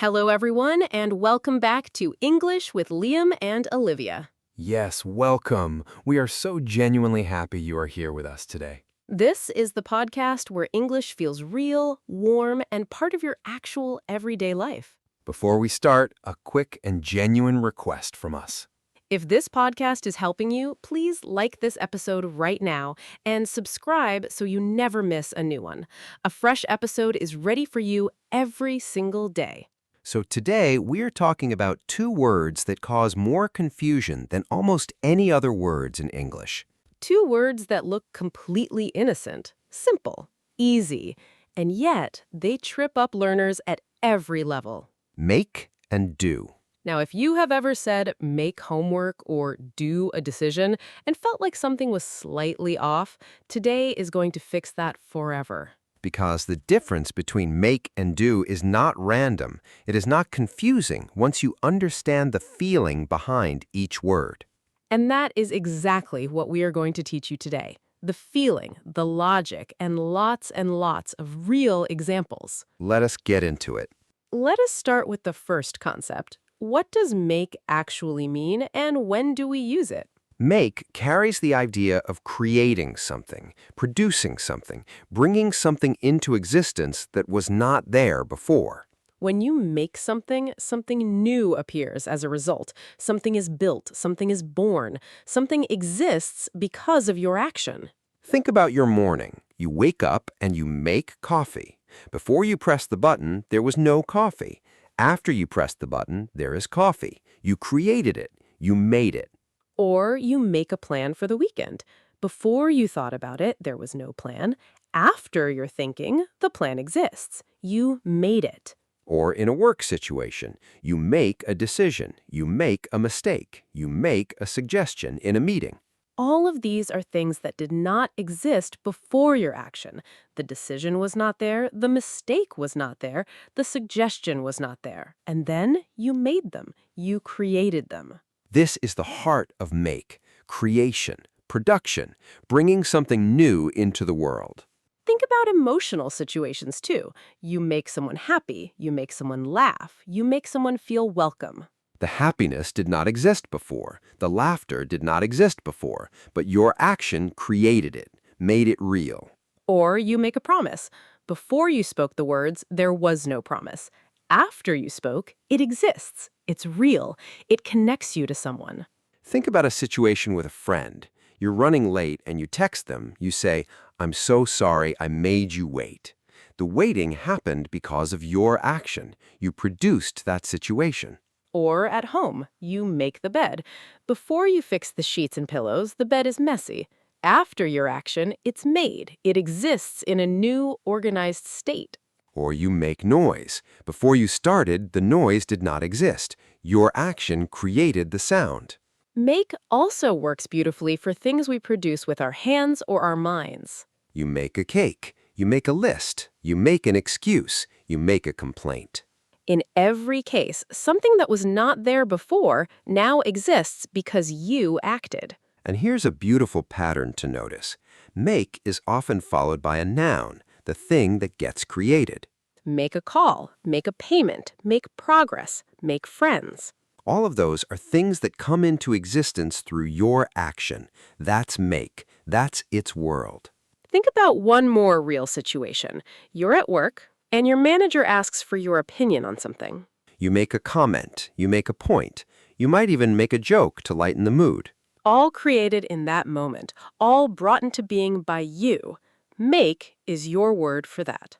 Hello, everyone, and welcome back to English with Liam and Olivia. Yes, welcome. We are so genuinely happy you are here with us today. This is the podcast where English feels real, warm, and part of your actual everyday life. Before we start, a quick and genuine request from us. If this podcast is helping you, please like this episode right now and subscribe so you never miss a new one. A fresh episode is ready for you every single day. So today, we are talking about two words that cause more confusion than almost any other words in English. Two words that look completely innocent, simple, easy, and yet they trip up learners at every level. Make and do. Now, if you have ever said make homework or do a decision and felt like something was slightly off, today is going to fix that forever. Because the difference between make and do is not random. It is not confusing once you understand the feeling behind each word. And that is exactly what we are going to teach you today. The feeling, the logic, and lots of real examples. Let us get into it. Let us start with the first concept. What does make actually mean, and when do we use it? Make carries the idea of creating something, producing something, bringing something into existence that was not there before. When you make something, something new appears as a result. Something is built, something is born, something exists because of your action. Think about your morning. You wake up and you make coffee. Before you press the button, there was no coffee. After you press the button, there is coffee. You created it. You made it. Or you make a plan for the weekend. Before you thought about it, there was no plan. After you're thinking, the plan exists. You made it. Or in a work situation, you make a decision. You make a mistake. You make a suggestion in a meeting. All of these are things that did not exist before your action. The decision was not there, the mistake was not there, the suggestion was not there. And then you made them. You created them. This is the heart of make, creation, production, bringing something new into the world. Think about emotional situations too. You make someone happy, you make someone laugh, you make someone feel welcome. The happiness did not exist before. The laughter did not exist before. But your action created it, made it real. Or you make a promise. Before you spoke the words, there was no promise. After you spoke, it exists. It's real. It connects you to someone. Think about a situation with a friend. You're running late and you text them. You say, "I'm so sorry I made you wait." The waiting happened because of your action. You produced that situation. Or at home, you make the bed. Before you fix the sheets and pillows, the bed is messy. After your action, it's made. It exists in a new, organized state. Or you make noise. Before you started, the noise did not exist. Your action created the sound. Make also works beautifully for things we produce with our hands or our minds. You make a cake. You make a list. You make an excuse. You make a complaint. In every case, something that was not there before now exists because you acted. And here's a beautiful pattern to notice. Make is often followed by a noun, the thing that gets created. Make a call, make a payment, make progress, make friends. All of those are things that come into existence through your action. That's make. That's its world. Think about one more real situation. You're at work, and your manager asks for your opinion on something. You make a comment. You make a point. You might even make a joke to lighten the mood. All created in that moment, all brought into being by you. Make is your word for that.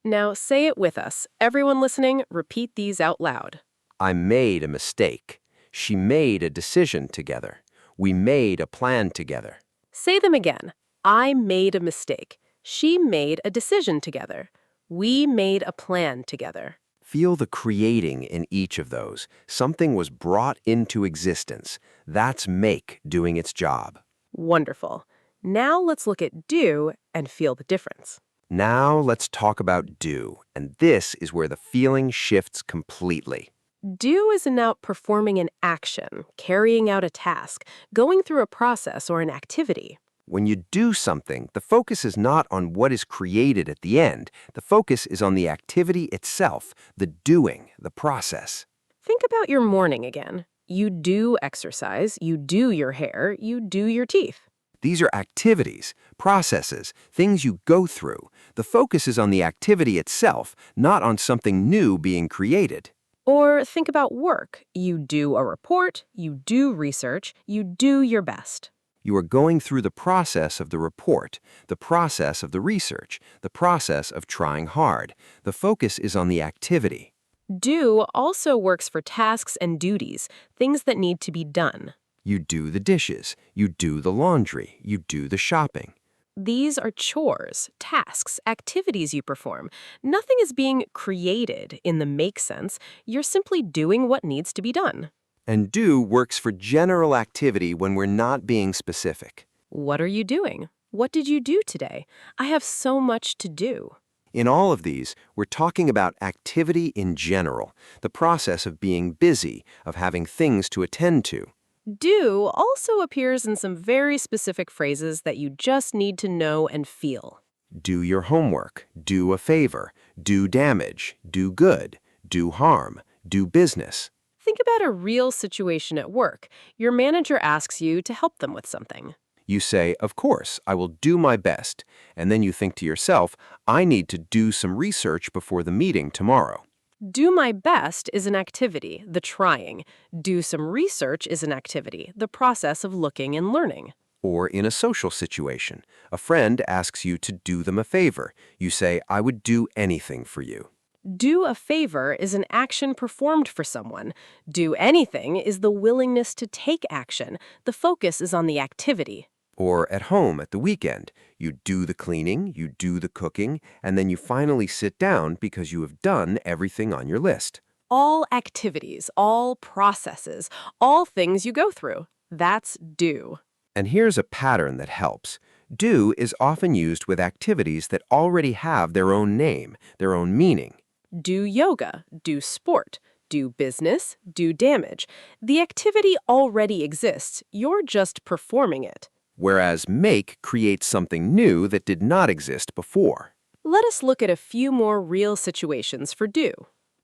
Now say it with us. Everyone listening, repeat these out loud. I made a mistake. She made a decision together. We made a plan together. Say them again. I made a mistake. She made a decision together. We made a plan together. Feel the creating in each of those. Something was brought into existence. That's make doing its job. Wonderful. Now let's look at do and feel the difference. Now let's talk about do, and this is where the feeling shifts completely. Do is about performing an action, carrying out a task, going through a process or an activity. When you do something, the focus is not on what is created at the end. The focus is on the activity itself, the doing, the process. Think about your morning again. You do exercise, you do your hair, you do your teeth. These are activities, processes, things you go through. The focus is on the activity itself, not on something new being created. Or think about work. You do a report, you do research, you do your best. You are going through the process of the report, the process of the research, the process of trying hard. The focus is on the activity. Do also works for tasks and duties, things that need to be done. You do the dishes, you do the laundry, you do the shopping. These are chores, tasks, activities you perform. Nothing is being created in the make sense. You're simply doing what needs to be done. And do works for general activity when we're not being specific. What are you doing? What did you do today? I have so much to do. In all of these, we're talking about activity in general, the process of being busy, of having things to attend to. Do also appears in some very specific phrases that you just need to know and feel. Do your homework, do a favor, do damage, do good, do harm, do business. Think about a real situation at work. Your manager asks you to help them with something. You say, of course, I will do my best. And then you think to yourself, I need to do some research before the meeting tomorrow. Do my best is an activity, the trying. Do some research is an activity, the process of looking and learning. Or in a social situation, a friend asks you to do them a favor. You say, I would do anything for you. Do a favor is an action performed for someone. Do anything is the willingness to take action. The focus is on the activity. Or at home at the weekend, you do the cleaning, you do the cooking, and then you finally sit down because you have done everything on your list. All activities, all processes, all things you go through. That's do. And here's a pattern that helps. Do is often used with activities that already have their own name, their own meaning. Do yoga, do sport, do business, do damage. The activity already exists. You're just performing it. Whereas make creates something new that did not exist before. Let us look at a few more real situations for do.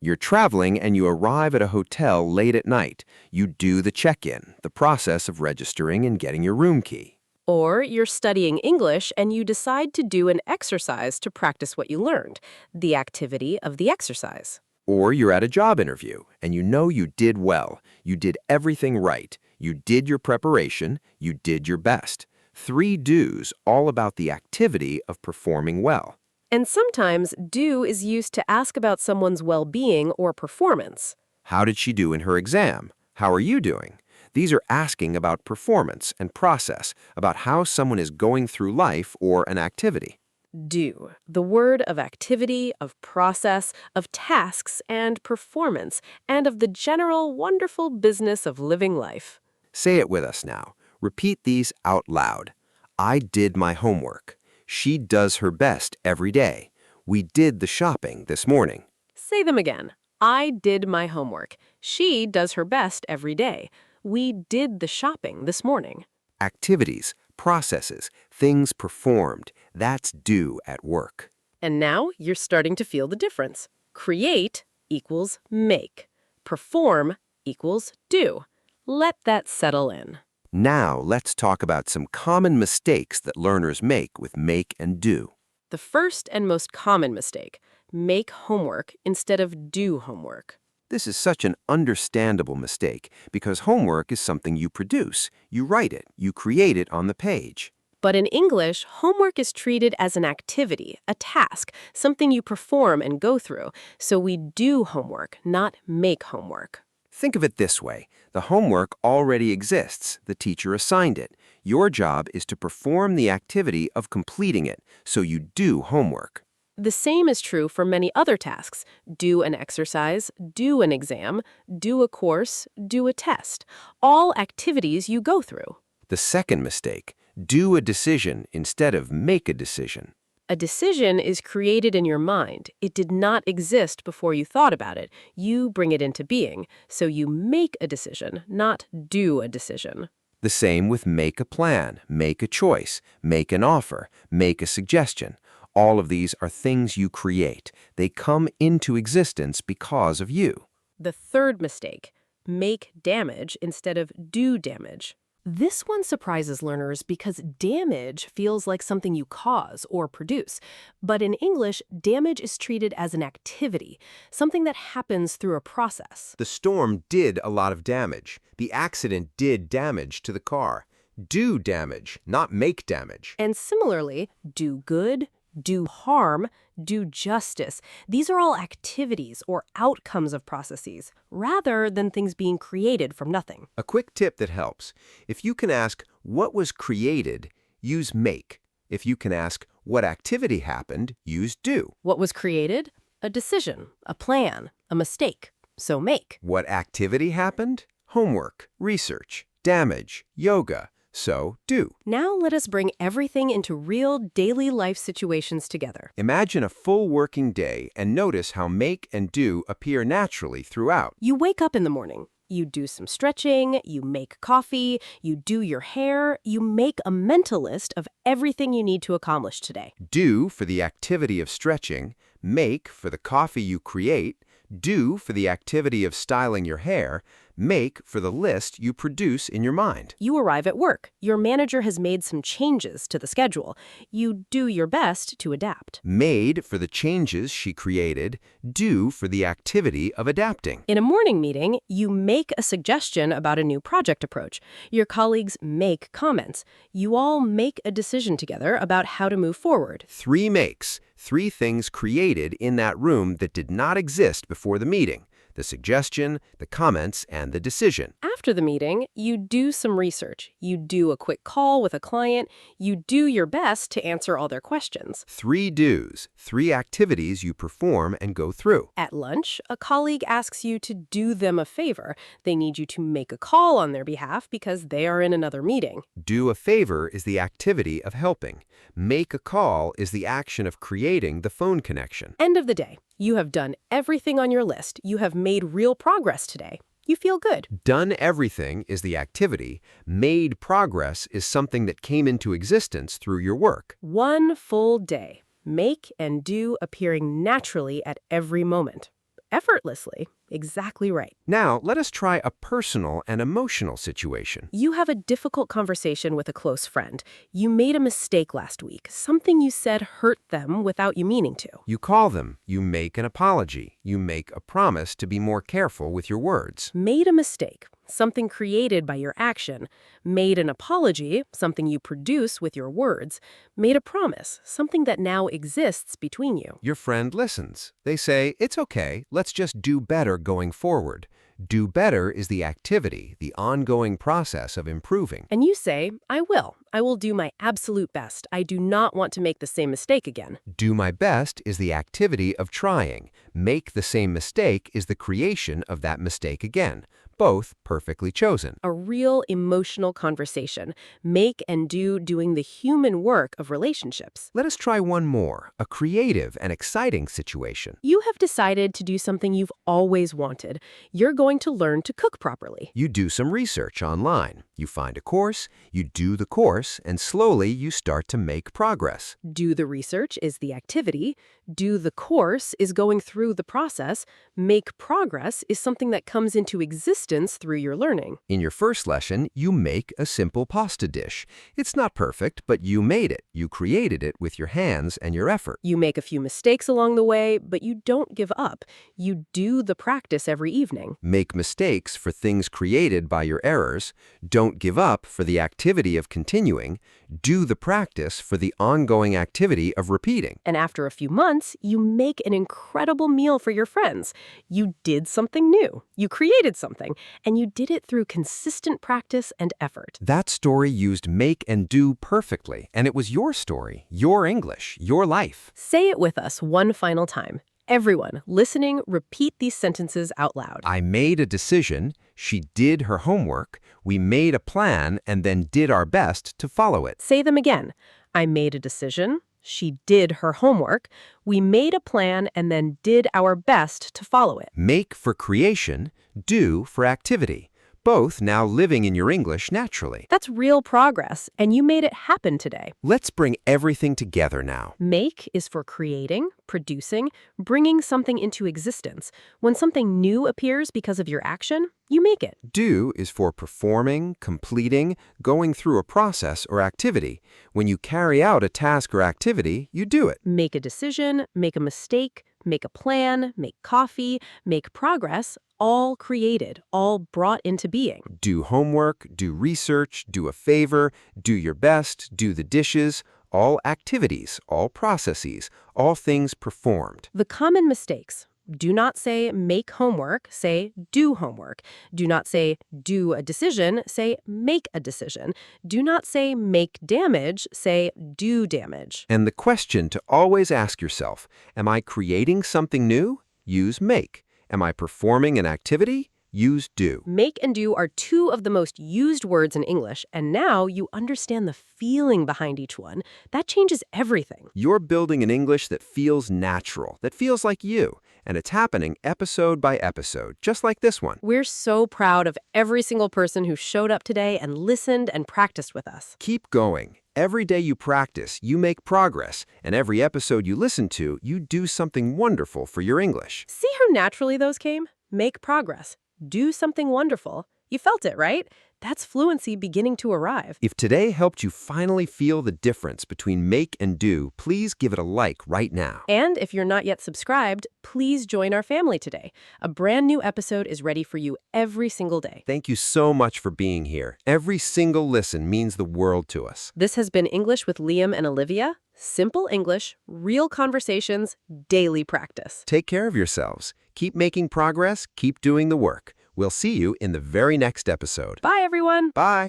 You're traveling and you arrive at a hotel late at night. You do the check-in, the process of registering and getting your room key. Or you're studying English and you decide to do an exercise to practice what you learned, the activity of the exercise. Or you're at a job interview and you know you did well. You did everything right. You did your preparation. You did your best. 3 do's all about the activity of performing well. And sometimes do is used to ask about someone's well-being or performance. How did she do in her exam? How are you doing? These are asking about performance and process, about how someone is going through life or an activity. Do, the word of activity, of process, of tasks and performance, and of the general wonderful business of living life. Say it with us now. Repeat these out loud. I did my homework. She does her best every day. We did the shopping this morning. Say them again. I did my homework. She does her best every day. We did the shopping this morning. Activities, processes, things performed. That's do at work. And now you're starting to feel the difference. Create equals make. Perform equals do. Let that settle in. Now let's talk about some common mistakes that learners make with make and do. The first and most common mistake, make homework instead of do homework. This is such an understandable mistake because homework is something you produce. You write it, you create it on the page. But in English, homework is treated as an activity, a task, something you perform and go through. So we do homework, not make homework. Think of it this way. The homework already exists. The teacher assigned it. Your job is to perform the activity of completing it, so you do homework. The same is true for many other tasks. Do an exercise, do an exam, do a course, do a test. All activities you go through. The second mistake, do a decision instead of make a decision. A decision is created in your mind. It did not exist before you thought about it. You bring it into being. So you make a decision, not do a decision. The same with make a plan, make a choice, make an offer, make a suggestion. All of these are things you create. They come into existence because of you. The third mistake, make damage instead of do damage. This one surprises learners because damage feels like something you cause or produce. But in English, damage is treated as an activity, something that happens through a process. The storm did a lot of damage. The accident did damage to the car. Do damage, not make damage. And similarly, do good, do harm, do justice. These are all activities or outcomes of processes, rather than things being created from nothing. A quick tip that helps. If you can ask, what was created, use make. If you can ask, what activity happened, use do. What was created? A decision, a plan, a mistake. So make. What activity happened? Homework, research, damage, yoga. So do. Now let us bring everything into real daily life situations together. Imagine a full working day and notice how make and do appear naturally throughout. You wake up in the morning. You do some stretching, you make coffee, you do your hair, you make a mental list of everything you need to accomplish today. Do for the activity of stretching, make for the coffee you create, do for the activity of styling your hair, make for the list you produce in your mind. You arrive at work. Your manager has made some changes to the schedule. You do your best to adapt. Made for the changes she created, do for the activity of adapting. In a morning meeting, you make a suggestion about a new project approach. Your colleagues make comments. You all make a decision together about how to move forward. 3 makes, 3 things created in that room that did not exist before the meeting. The suggestion, the comments, and the decision. After the meeting, you do some research. You do a quick call with a client. You do your best to answer all their questions. 3 do's, 3 activities you perform and go through. At lunch, a colleague asks you to do them a favor. They need you to make a call on their behalf because they are in another meeting. Do a favor is the activity of helping. Make a call is the action of creating the phone connection. End of the day. You have done everything on your list. You have made real progress today. You feel good. Done everything is the activity. Made progress is something that came into existence through your work. One full day. Make and do appearing naturally at every moment. Effortlessly. Exactly right. Now, let us try a personal and emotional situation. You have a difficult conversation with a close friend. You made a mistake last week. Something you said hurt them without you meaning to. You call them. You make an apology. You make a promise to be more careful with your words. Made a mistake. Something created by your action. Made an apology, something you produce with your words. Made a promise, something that now exists between you. Your friend listens. They say, it's okay, let's just do better going forward. Do better is the activity, the ongoing process of improving. And you say, I will. I will do my absolute best. I do not want to make the same mistake again. Do my best is the activity of trying. Make the same mistake is the creation of that mistake again. Both perfectly chosen. A real emotional conversation. Make and do doing the human work of relationships. Let us try one more, a creative and exciting situation. You have decided to do something you've always wanted. You're going to learn to cook properly. You do some research online. You find a course, you do the course, and slowly you start to make progress. Do the research is the activity. Do the course is going through the process. Make progress is something that comes into existence through your learning. In your first lesson, you make a simple pasta dish. It's not perfect, but you made it. You created it with your hands and your effort. You make a few mistakes along the way, but you don't give up. You do the practice every evening. Make mistakes for things created by your errors. Don't give up for the activity of continuing. Do the practice for the ongoing activity of repeating. And after a few months, you make an incredible meal for your friends. You did something new. You created something, and you did it through consistent practice and effort. That story used make and do perfectly, and it was your story, your English, your life. Say it with us one final time. Everyone, listening, repeat these sentences out loud. I made a decision, she did her homework, we made a plan, and then did our best to follow it. Say them again. I made a decision. She did her homework. We made a plan and then did our best to follow it. Make for creation, do for activity. both now living in your English naturally. That's real progress, and you made it happen today. Let's bring everything together now. Make is for creating, producing, bringing something into existence. When something new appears because of your action, you make it. Do is for performing, completing, going through a process or activity. When you carry out a task or activity, you do it. Make a decision, make a mistake, make a plan, make coffee, make progress, all created, all brought into being. Do homework, do research, do a favor, do your best, do the dishes, all activities, all processes, all things performed. The common mistakes. Do not say make homework, say do homework. Do not say do a decision, say make a decision. Do not say make damage, say do damage. And the question to always ask yourself, am I creating something new? Use make. Am I performing an activity? Use do. Make and do are two of the most used words in English, and now you understand the feeling behind each one. That changes everything. You're building an English that feels natural, that feels like you, and it's happening episode by episode, just like this one. We're so proud of every single person who showed up today and listened and practiced with us. Keep going. Every day you practice, you make progress, and every episode you listen to, you do something wonderful for your English. See how naturally those came? Make progress. Do something wonderful. You felt it, right? That's fluency beginning to arrive. If today helped you finally feel the difference between make and do, please give it a like right now. And if you're not yet subscribed, please join our family today. A brand new episode is ready for you every single day. Thank you so much for being here. Every single listen means the world to us. This has been English with Liam and Olivia. Simple English, real conversations, daily practice. Take care of yourselves. Keep making progress. Keep doing the work. We'll see you in the very next episode. Bye, everyone. Bye.